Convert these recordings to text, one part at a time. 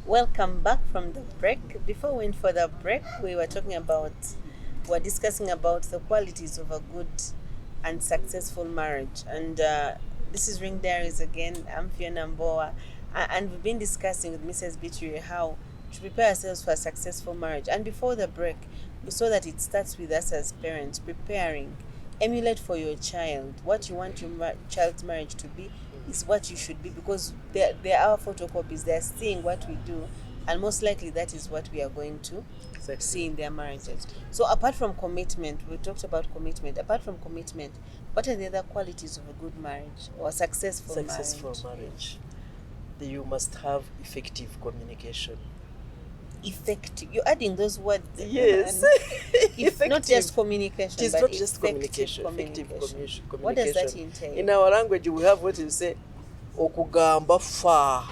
Welcome back from the break. Before we went for the break, we're discussing about the qualities of a good and successful marriage. And this is Ring Diaries again. I'm Fiona Mboa. And we've been discussing with Mrs. Bitri how to prepare ourselves for a successful marriage. And before the break, we saw that it starts with us as parents preparing. Emulate for your child. What you want your child's marriage to be is what you should be, because they're our photocopies. They're seeing what we do, and most likely that is what we are going to see in their marriages. So apart from commitment, we talked about commitment. Apart from commitment, what are the other qualities of a good marriage or a successful marriage? You must have effective communication. Effective. You're adding those words. Yes. Not just communication. It is not just communication. Effective communication. What does that entail? In our language, we have what you say, okugamba fa.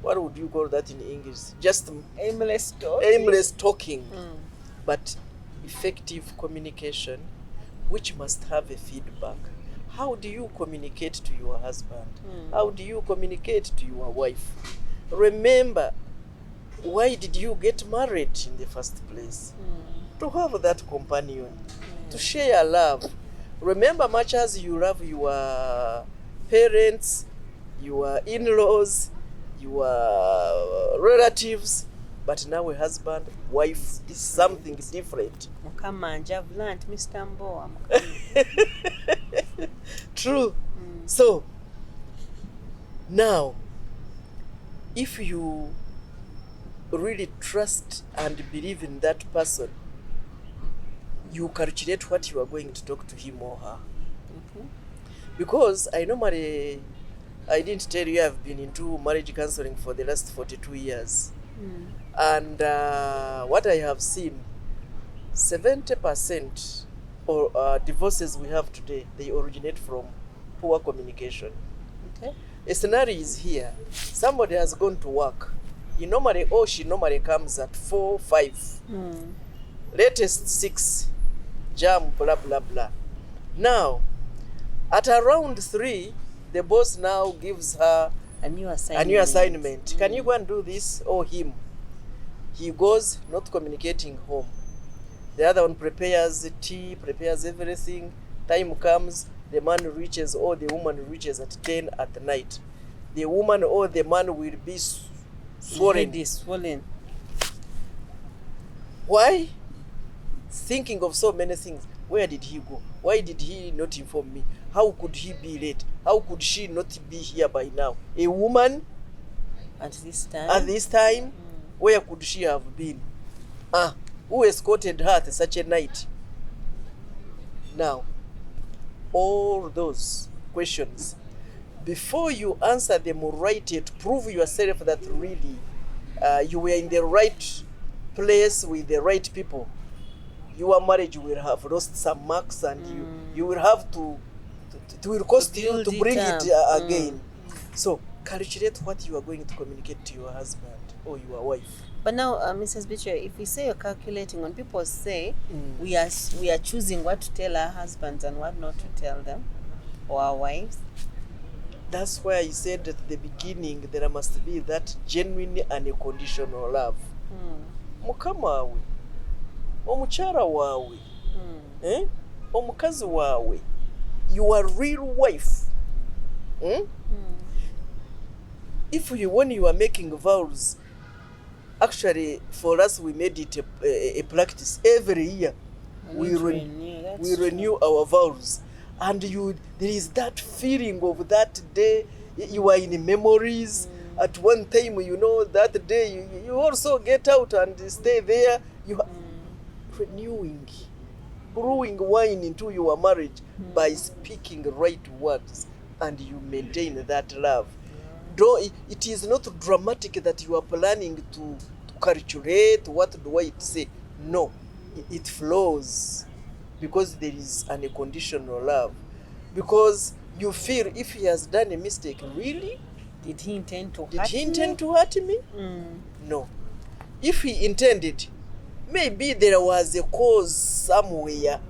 What would you call that in English? Just aimless talking. Aimless talking. But effective communication, which must have a feedback. How do you communicate to your husband? How do you communicate to your wife? Remember, why did you get married in the first place? To have that companion, to share love. Remember, much as you love your parents, your in-laws, your relatives, but now a husband, wife is something different. Mukamanja, I've learned, Mr. Mboa. True. So, now, if you really trust and believe in that person, you calculate what you are going to talk to him or her. Because I didn't tell you I've been into marriage counseling for the last 42 years. And what I have seen, 70% of divorces we have today, they originate from poor communication. Okay. A scenario is here. Somebody has gone to work. She normally comes at 4, 5. Latest 6, jam, blah, blah, blah. Now, at around 3, the boss now gives her a new assignment. Can you go and do this? Or him? He goes, not communicating home. The other one prepares the tea, prepares everything. Time comes, the man reaches or the woman reaches at 10 at night. The woman or the man will be swollen. Why? Thinking of so many things. Where did he go? Why did he not inform me? How could he be late? How could she not be here by now? A woman at this time? Where could she have been? Who escorted her to such a night? Now, all those questions, before you answer them right, yet prove yourself that really you were in the right place with the right people, your marriage will have lost some marks, and you will have to it will cost you to bring it again. So calculate what you are going to communicate to your husband or your wife. But now, Mrs. Bitcher, if we say you're calculating, when people say we are choosing what to tell our husbands and what not to tell them, or our wives. That's why I said at the beginning there must be that genuine and unconditional love. Mukama wawe, omukyala wawe, omukazi wawe, your real wife. When you are making vows, actually for us we made it a practice. Every year we renew our vows. And there is that feeling of that day. You are in memories. At one time, that day, you also get out and stay there. You are renewing, brewing wine into your marriage by speaking right words, and you maintain that love. Though it is not dramatic that you are planning to calculate what do I say. No, it flows. Because there is an unconditional love. Because you feel if he has done a mistake, really? Did he intend to hurt me? No. If he intended, maybe there was a cause somewhere.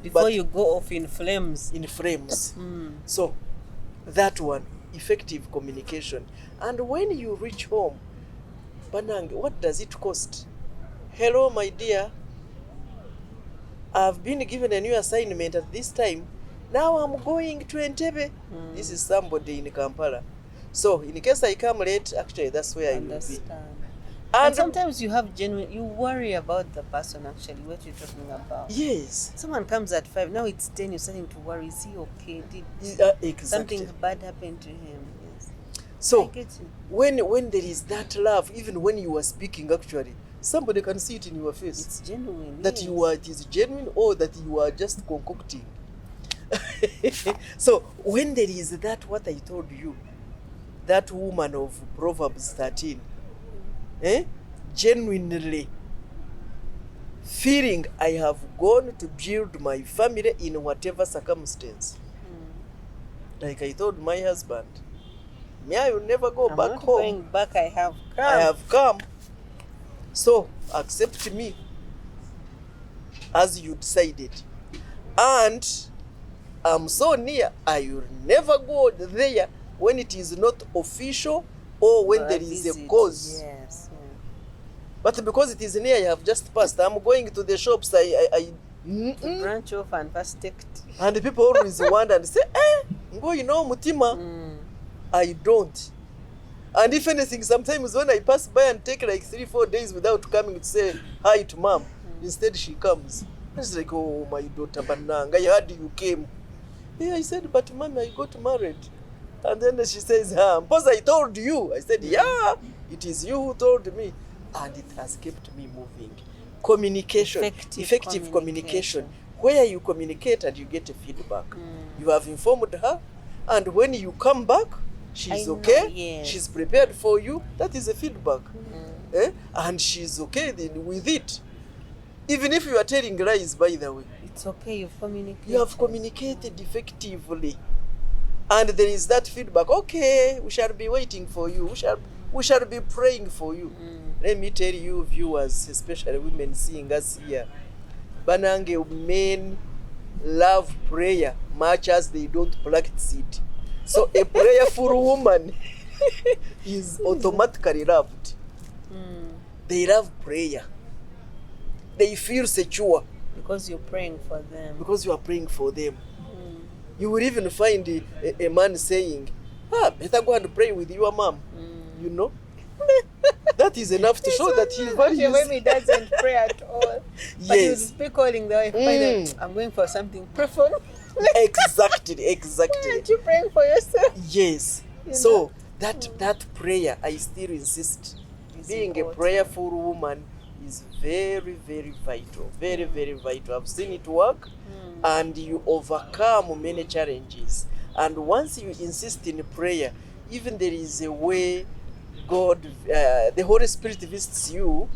Before you go off in flames. So, that one, effective communication. And when you reach home, Banange, what does it cost? Hello, my dear. I've been given a new assignment at this time. Now I'm going to Entebbe. This is somebody in Kampala. So in case I come late, actually that's where I will be. And sometimes you have you worry about the person actually, what you're talking about. Yes. Someone comes at 5, now it's 10, you're starting to worry, is he okay? Did exactly. something bad happen to him? Yes. So when there is that love, even when you are speaking actually, somebody can see it in your face. It's genuine. That it is genuine or that you are just concocting. So when there is that, what I told you, that woman of Proverbs 13, genuinely feeling I have gone to build my family in whatever circumstance. Like I told my husband, me, I will never go back not home. Going back, I have come. I have come. So accept me as you decided. And I'm so near, I will never go there when it is not official or when there is a cause. Yes. Yeah. But because it is near, I have just passed. I'm going to the shops. I branch off and first take tea. And the people always wonder and say, go, you know, Mutima. I don't. And if anything, sometimes when I pass by and take like 3-4 days without coming to say hi to mom, instead she comes. It's like, oh, my daughter Bananga, I heard you came. Yeah, I said, but mommy, I got married. And then she says, because I told you. I said, yeah, it is you who told me. And it has kept me moving. Communication, effective communication, where you communicate and you get a feedback. You have informed her, and when you come back, she's okay, yes. She's prepared for you. That is a feedback. And she's okay then with it. Even if you are telling lies, by the way. It's okay, you've communicated. You have communicated effectively. And there is that feedback. Okay, we shall be waiting for you. We shall be praying for you. Let me tell you, viewers, especially women seeing us here, Banange, men love prayer much as they don't practice it. So a prayerful woman is automatically loved. They love prayer. They feel secure. Because you're praying for them. Because you are praying for them. You will even find a man saying, better go and pray with your mom. You know? That is enough to show that he values. When he doesn't pray at all. Yes. But he will be calling the wife, I'm going for something. Pray for me. Exactly. Aren't you praying for yourself? Yes. So that prayer, I still insist, being a prayerful woman is very, very vital. Very, very vital. I've seen it work, and you overcome many challenges. And once you insist in prayer, even there is a way God, the Holy Spirit visits you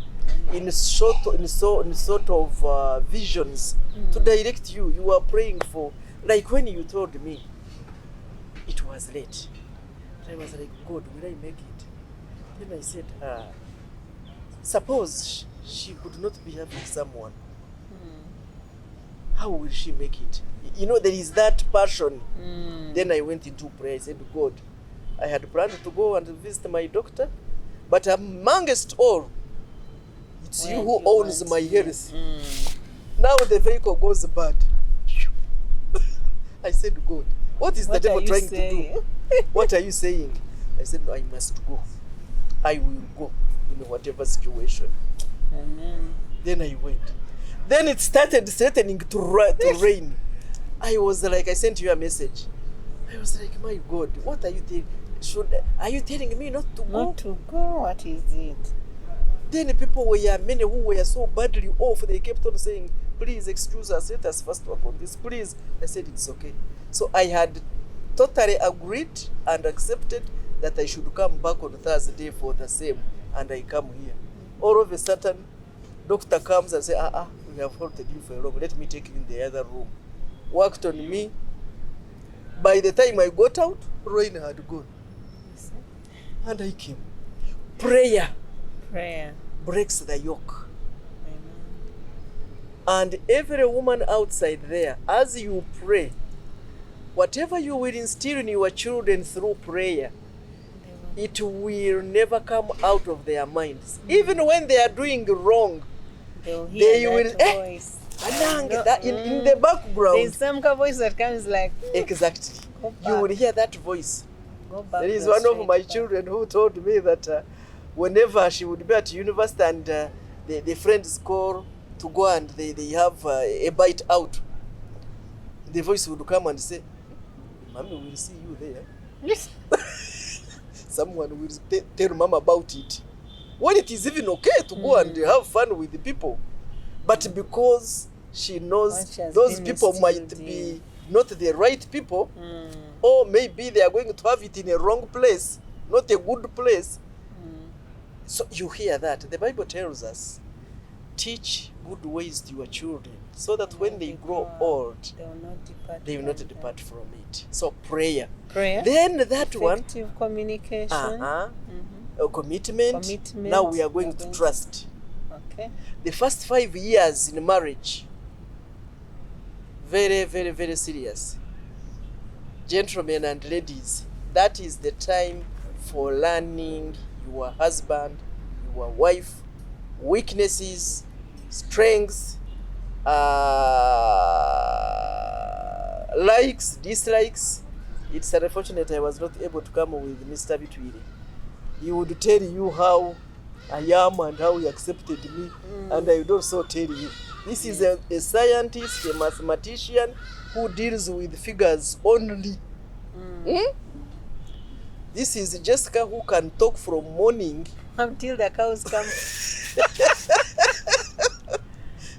in sort of visions to direct you. You are praying for, like when you told me it was late, I was like, God, will I make it? Then I said, suppose she could not be having someone. How will she make it? You know, there is that passion. Then I went into prayer. I said, God, I had planned to go and visit my doctor, but amongst all, it's you who owns my health. Now the vehicle goes bad. I said, God, what is the devil trying to do? What are you saying? I said, no, I must go. I will go in whatever situation. Amen. Then I went. Then it started threatening to rain. I was like, I sent you a message. I was like, my God, what are you telling? Are you telling me not to go? Not to go? What is it? Then many who were so badly off, they kept on saying, please excuse us, let us first work on this, please. I said, it's okay. So I had totally agreed and accepted that I should come back on Thursday for the same, and I come here. All of a sudden, doctor comes and says, we have halted you for long, let me take you in the other room. Worked on me. By the time I got out, rain had gone. And I came. Prayer breaks the yoke. Amen. And every woman outside there, as you pray, whatever you will instill in your children through prayer, it will never come out of their minds. Even when they are doing wrong, they will voice. That in the background. There's some voice that comes like exactly. You will hear that voice. Go back. There is one of my children who told me that whenever she would be at university and the friends call to go and they have a bite out, the voice would come and say, "Mommy will see you there." Yes. Someone will tell mom about it. When it is even okay to go and have fun with the people. But because she knows those people might be not the right people, or maybe they are going to have it in a wrong place, not a good place. So you hear that. The Bible tells us, teach good ways to your children, so that when they grow old, they will not depart from it. So prayer. Then that one. Effective communication. Commitment. Now we are going to trust. Okay. The first 5 years in marriage, very, very, very serious. Gentlemen and ladies, that is the time for learning your husband, your wife, weaknesses, strengths, likes, dislikes. It's unfortunate I was not able to come with Mr. Bitwiri. He would tell you how I am and how he accepted me, and I would also tell you. This is a scientist, a mathematician who deals with figures only. This is Jessica who can talk from morning until the cows come.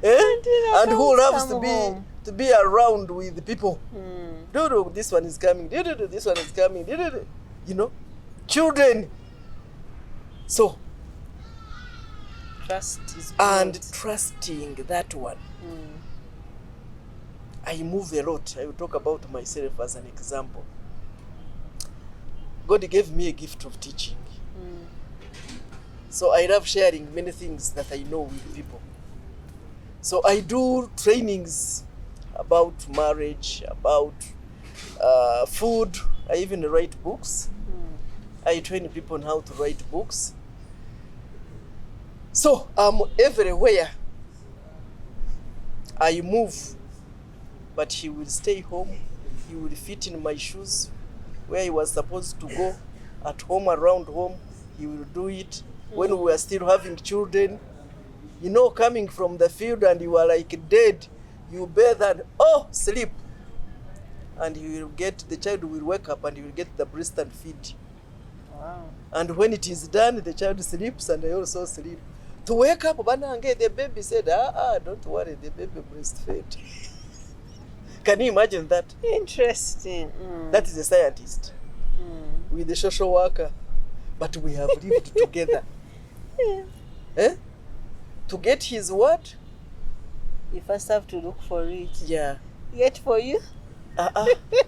And who loves to be around with people. Do this one is coming. Do this one is coming. You know, children. So trust is good. And trusting that one. I move a lot. I will talk about myself as an example. God gave me a gift of teaching. So I love sharing many things that I know with people. So I do trainings about marriage, about food. I even write books. I train people on how to write books. So I'm everywhere. I move, but he will stay home. He will fit in my shoes where he was supposed to go. At home, around home, he will do it. When we were still having children, you know, coming from the field and you are like dead, you bathe and sleep. And you will the child will wake up and you will get the breast and feed. Wow. And when it is done, the child sleeps and I also sleep. To wake up, the baby said, don't worry, the baby breastfed. Can you imagine that? Interesting. That is a scientist with the social worker. But we have lived together. To get his word? You first have to look for it. Yeah. Yet for you?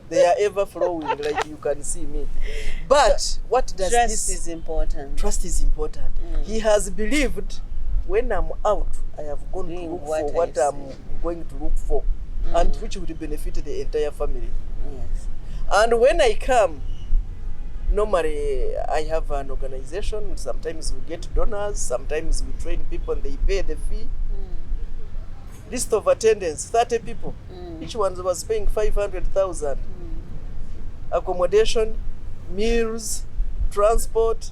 They are ever flowing, like you can see me. But what does trust is important. Trust is important. He has believed when I'm out, I have gone to look for what I'm going to look for, and which would benefit the entire family. Yes. And when I come, normally I have an organization. Sometimes we get donors, sometimes we train people and they pay the fee. List of attendance, 30 people. Each one was paying 500,000. Accommodation, meals, transport.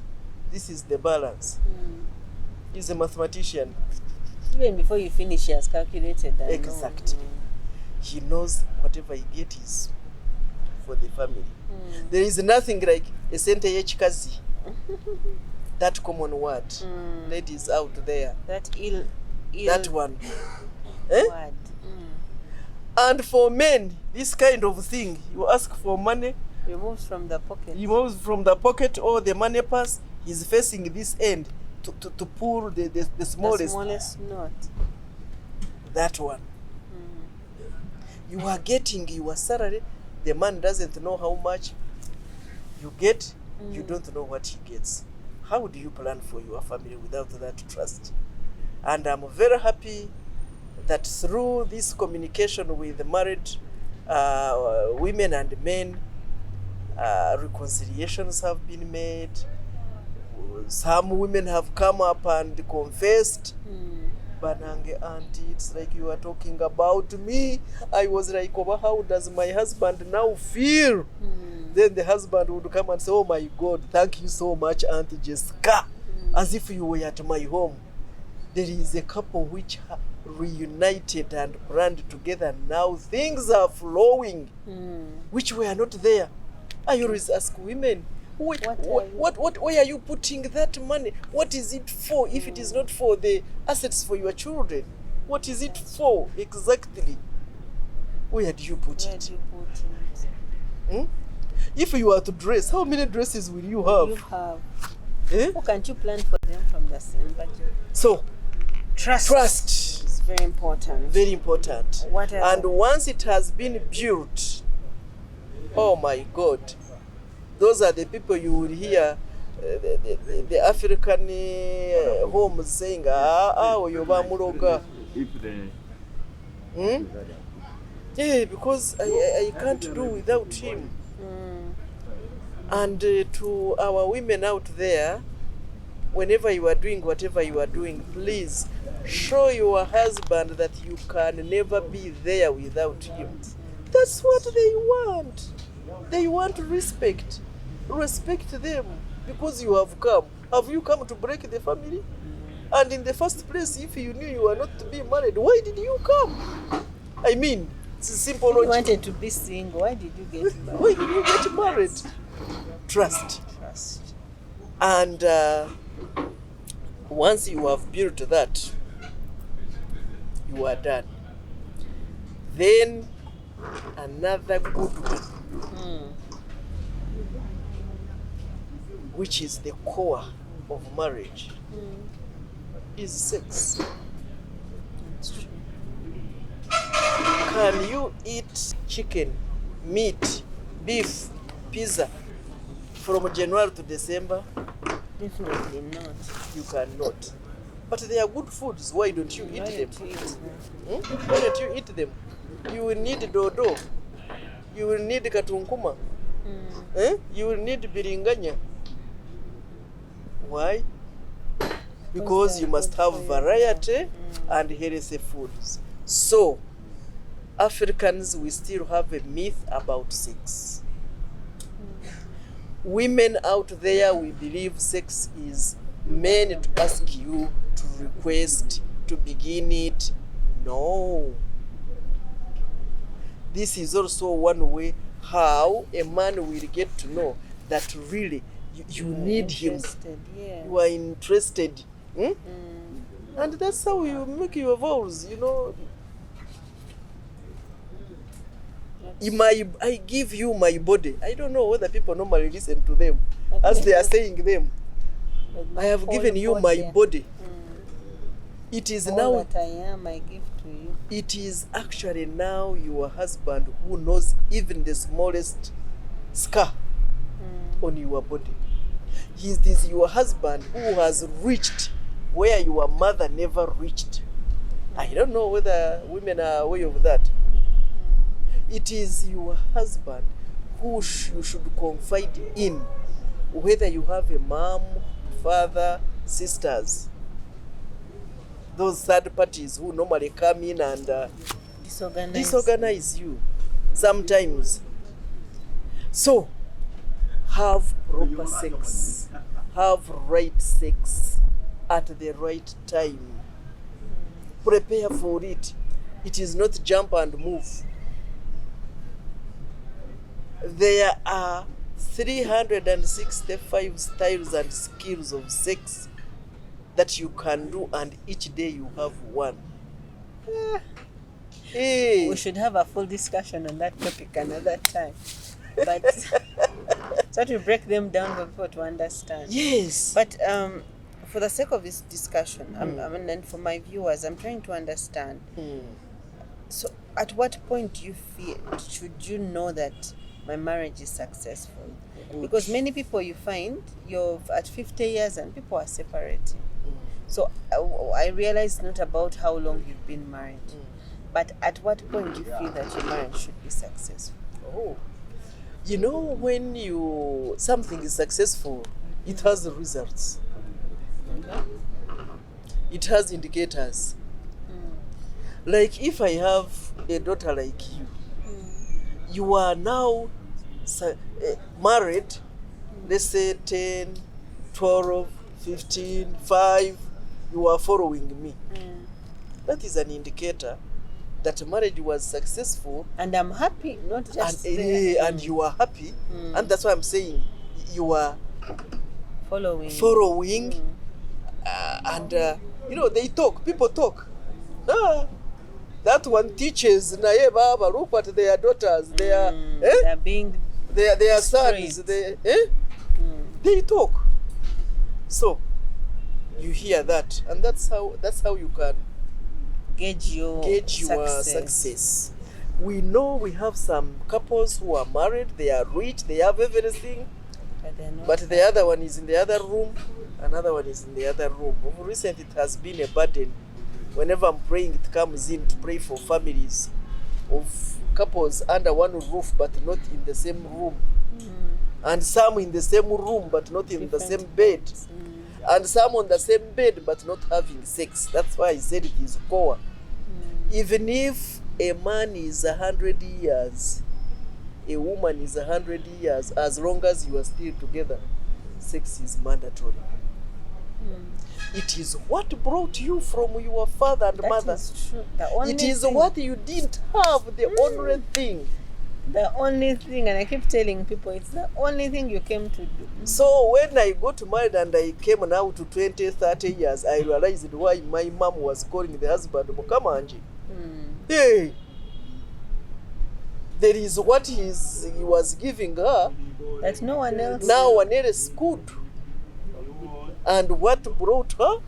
This is the balance. He's a mathematician. Even before you finish, he has calculated that. Exactly. He knows whatever he gets is for the family. There is nothing like a sente kazi. That common word. Ladies out there. That ill that one. Word. And for men, this kind of thing, you ask for money. He moves from the pocket. He moves from the pocket or the money purse. He's facing this end to pull the smallest note. That one. You are getting your salary. The man doesn't know how much you get. You don't know what he gets. How do you plan for your family without that trust? And I'm very happy that through this communication with the married women and men, reconciliations have been made, some women have come up and confessed. Banange auntie, it's like you are talking about me. I was like, oh, how does my husband now feel? Then the husband would come and say, oh my God, thank you so much, Auntie Jessica. As if you were at my home. There is a couple which reunited and planned together. Now things are flowing, which were not there. I always ask women, where are you putting that money? What is it for if it is not for the assets for your children? What is it for exactly? Where do you put it? If you are to dress, how many dresses will you have? How can't you plan for them from the same budget? So, trust is very important. Very important. And once it has been built, oh my God, those are the people you will hear the African homes saying, oyoba muloga. Yeah, because I can't do without him. And to our women out there, whenever you are doing whatever you are doing, please show your husband that you can never be there without him. That's what they want. They want respect. Respect them because you have come. Have you come to break the family? And in the first place, if you knew you were not to be married, why did you come? I mean, it's a simple logic. You wanted to be single. Why did you get married? Why did you get married? Trust. And once you have built that, you are done. Then another good one, which is the core of marriage, is sex. That's true. Can you eat chicken, meat, beef, pizza from January to December? Definitely not. You cannot. But they are good foods. Why don't you eat them? Why don't you eat them? You will need dodo. You will need katunkuma. You will need biringanya. Why? Because you must have variety and healthy foods. So, Africans, we still have a myth about sex. Women out there, we believe sex is men to ask you, to request, to begin it. No. This is also one way how a man will get to know that really you need him. Yeah. You are interested. And that's how you make your vows, you know. I give you my body. I don't know whether people normally listen to them as they are saying them. I have given you my body. It is all now that I am, I give to you. It is actually now your husband who knows even the smallest scar on your body. He is your husband who has reached where your mother never reached. I don't know whether women are aware of that. It is your husband who you should confide in, whether you have a mom, father, sisters. Those third parties who normally come in and disorganize you sometimes. So, have proper sex. Have right sex at the right time. Prepare for it. It is not jump and move. There are 365 styles and skills of sex that you can do, and each day you have one. Hey. We should have a full discussion on that topic another time. But so to break them down for people to understand. Yes. But for the sake of this discussion, and for my viewers, I'm trying to understand. So at what point do you feel, should you know that my marriage is successful? Good. Because many people you find, you're at 50 years and people are separating. So I realize it's not about how long you've been married. But at what point do you feel that your marriage should be successful? Oh. You know, when something is successful, It has results. It has indicators. Like if I have a daughter like you, you are now married, let's say 10, 12, 15, 5, you are following me. That is an indicator that marriage was successful. And I'm happy, not just and you are happy. And that's why I'm saying you are following. And people talk. That one teaches naye baba, look at their daughters, they are their sons, they talk. So you hear that, and that's how you can gauge your success. We know we have some couples who are married, they are rich, they have everything, but the other one is in the other room, another one is in the other room. Of recent, it has been a burden. Whenever I'm praying, it comes in to pray for families of couples under one roof but not in the same room. And some in the same room but not in the same bed. And some on the same bed but not having sex. That's why I said it is core. Even if a man is 100 years, a woman is 100 years, as long as you are still together, sex is mandatory. It is what brought you from your father and mother. Is true. It is what you didn't have, the only thing. The only thing, and I keep telling people, it's the only thing you came to do. So when I got married and I came now to 20, 30 years, I realized why my mom was calling the husband Mukamanji. Hey, there is what he was giving her that no one else could. And what brought her,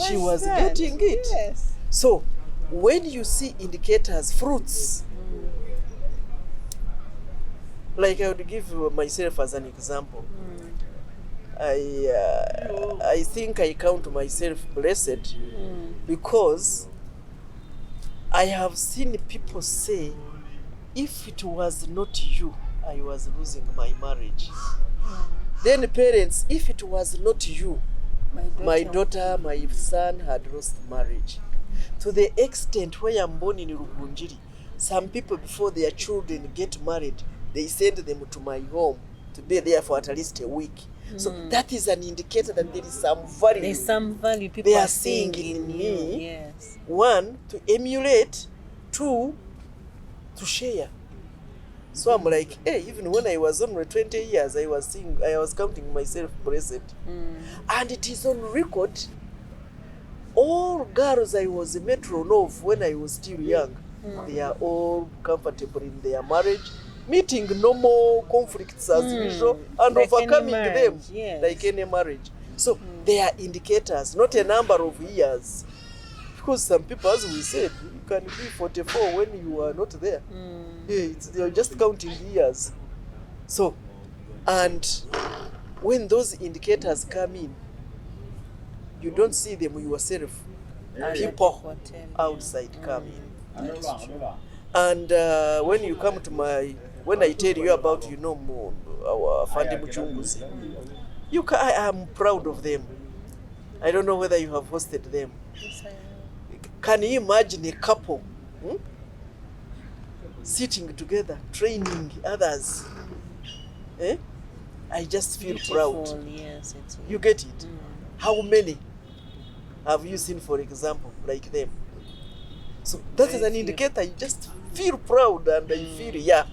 she was getting it. Yes. So when you see indicators, fruits, like I would give myself as an example. I think I count myself blessed because I have seen people say, if it was not you, I was losing my marriage. Then parents, if it was not you, my daughter, my son had lost marriage. To the extent where I'm born in Rugunjiri, some people before their children get married, they send them to my home to be there for at least a week. So that is an indicator that there is some value. There's some value people they are seeing in me. Yes. One, to emulate. Two, to share. So I'm like, hey, even when I was only 20 years, I was counting myself blessed. And it is on record. All girls I was a matron of when I was still young, they are all comfortable in their marriage, meeting normal conflicts as usual, and like overcoming them like any marriage. So they are indicators, not a number of years. Because some people, as we said, you can be 44 when you are not there. They're just counting years. So, and when those indicators come in, you don't see them yourself. People outside come in. That's true. And when you come to when I tell you about, our Fandi Muchunguzi, I am proud of them. I don't know whether you have hosted them. Yes, I am. Can you imagine a couple sitting together, training others? I just feel proud. Yes, it's you get it? How many have you seen, for example, like them? So that is an indicator. You just feel proud, and I feel,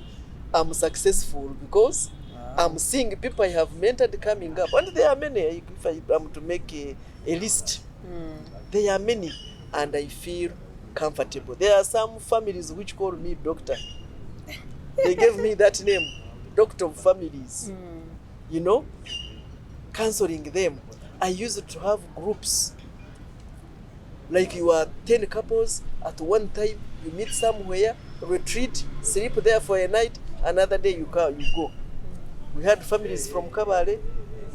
I'm successful because I'm seeing people I have mentored coming up. And there are many. If I am to make a list, there are many. And I feel comfortable. There are some families which call me doctor. They gave me that name, doctor of families. Counseling them. I used to have groups. Like you are 10 couples at one time, you meet somewhere, retreat, sleep there for a night, another day you go. We had families from Kabale,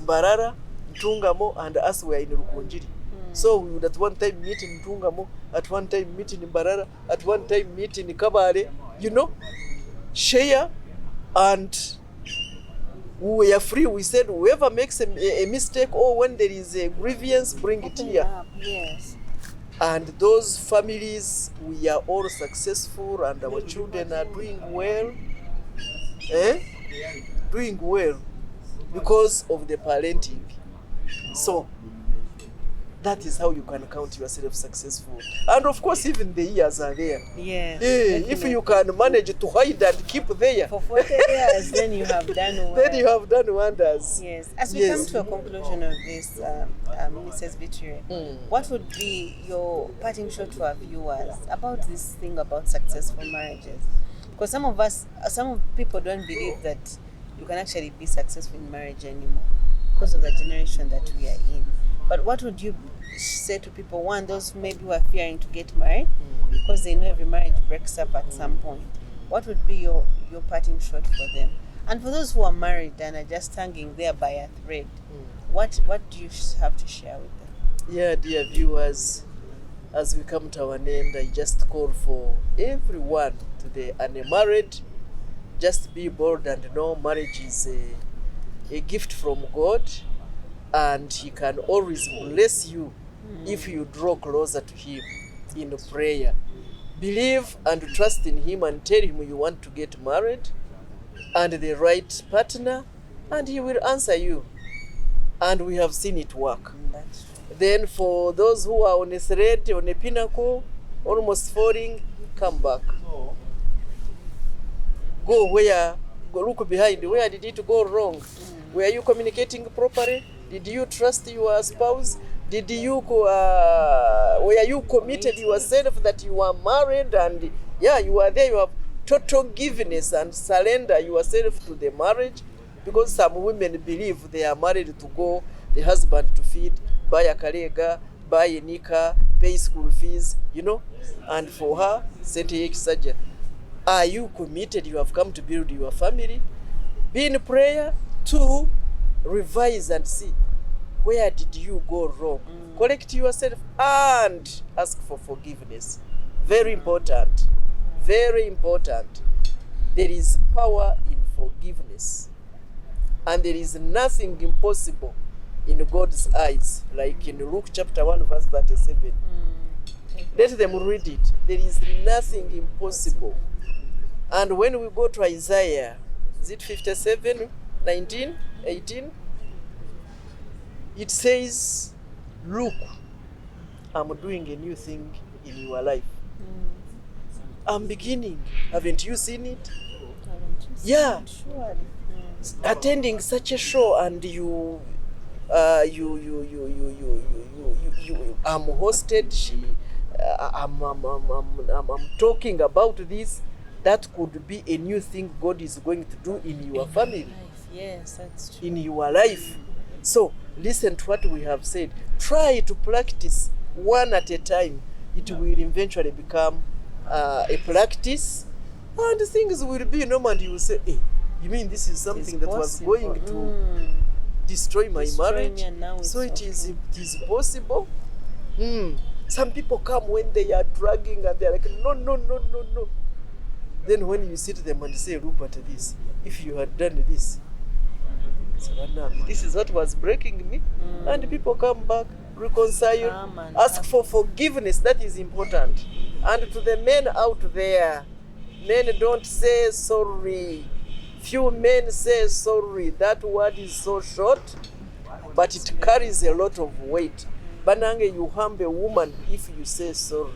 Mbarara, Ntungamo, and us were in Rukunjiri. So we would at one time meet in Ntungamo, at one time meet in Mbarara, at one time meet in Kabale, share and we were free. We said whoever makes a mistake or when there is a grievance, bring it here. Yes. And those families, we are all successful and our children are doing well. Doing well because of the parenting. So that is how you can count yourself successful. And of course, even the years are there. Yes. If you can manage to hide and keep there for 40 years, then you have done well. Then you have done wonders. Yes. As we come to a conclusion of this, Mrs. Vitri, what would be your parting shot to our viewers about this thing about successful marriages? Because some people don't believe that you can actually be successful in marriage anymore because of the generation that we are in. But what would you say to people, one, those maybe who are fearing to get married because they know every marriage breaks up at some point? What would be your parting shot for them? And for those who are married and are just hanging there by a thread, what do you have to share with them? Yeah, dear viewers, as we come to our end, I just call for everyone, to the unmarried, just be bold and know marriage is a gift from God, and He can always bless you if you draw closer to Him in prayer. Believe and trust in Him and tell Him you want to get married and the right partner, and He will answer you. And we have seen it work. Then for those who are on a thread, on a pinnacle, almost falling, come back. Go look behind. Where did it go wrong? Were you communicating properly? Did you trust your spouse? Did you were you committed yourself that you are married and you are there, you have total giveness and surrender yourself to the marriage? Because some women believe they are married to go, the husband to feed, buy a kalega, buy a nika, pay school fees, and for her, sente surgery. Are you committed? You have come to build your family. Be in prayer. 2, revise and see where did you go wrong. Correct yourself and ask for forgiveness. Very important. Very important. There is power in forgiveness. And there is nothing impossible in God's eyes. Like in Luke chapter 1 verse 37. Let them read it. There is nothing impossible. And when we go to Isaiah, is it 57, 19, 18? It says, look, I'm doing a new thing in your life. I'm beginning. Haven't you seen it? Yeah. Attending such a show and you I'm hosted. I'm talking about this. That could be a new thing God is going to do in your family. Yes, that's true. In your life. So listen to what we have said. Try to practice one at a time. It will eventually become a practice, and things will be normal. And you will say, hey, you mean this is something that was going to destroy my marriage? So it is possible. Some people come when they are dragging and they're like, no. Then when you sit them and say, look at this, if you had done this, this is what was breaking me. And people come back, reconcile, ask for forgiveness. That is important. And to the men out there, men don't say sorry. Few men say sorry. That word is so short, but it carries a lot of weight. Banange, you harm a woman if you say sorry.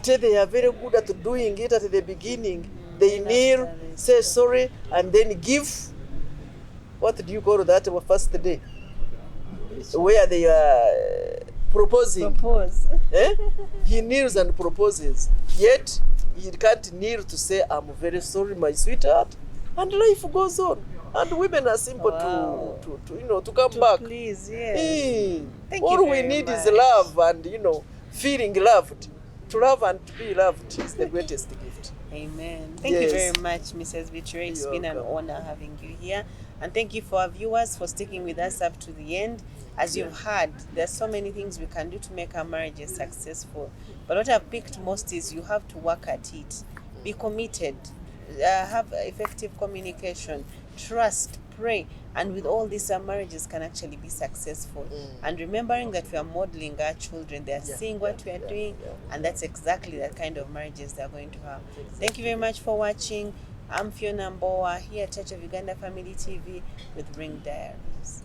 They are very good at doing it at the beginning. They kneel, say sorry, and then give. What do you call that? Our first day, where they are proposing. He kneels and proposes. Yet he can't kneel to say, "I'm very sorry, my sweetheart," and life goes on. And women are simple to come back. Please, yes. All we need is love and feeling loved. To love and to be loved is the greatest gift. Amen. Thank you very much, Mrs. Vitri. It's been an honor having you here. And thank you for our viewers for sticking with us up to the end. As you've heard, there's so many things we can do to make our marriages successful. But what I've picked most is you have to work at it. Be committed. Have effective communication. trust, pray, and with all these, our marriages can actually be successful. And remembering that we are modeling our children, they are seeing what we are doing, and that's exactly the kind of marriages they are going to have. Thank you very much for watching. I'm Fiona Mbowa here at Church of Uganda Family TV with Ring Diaries.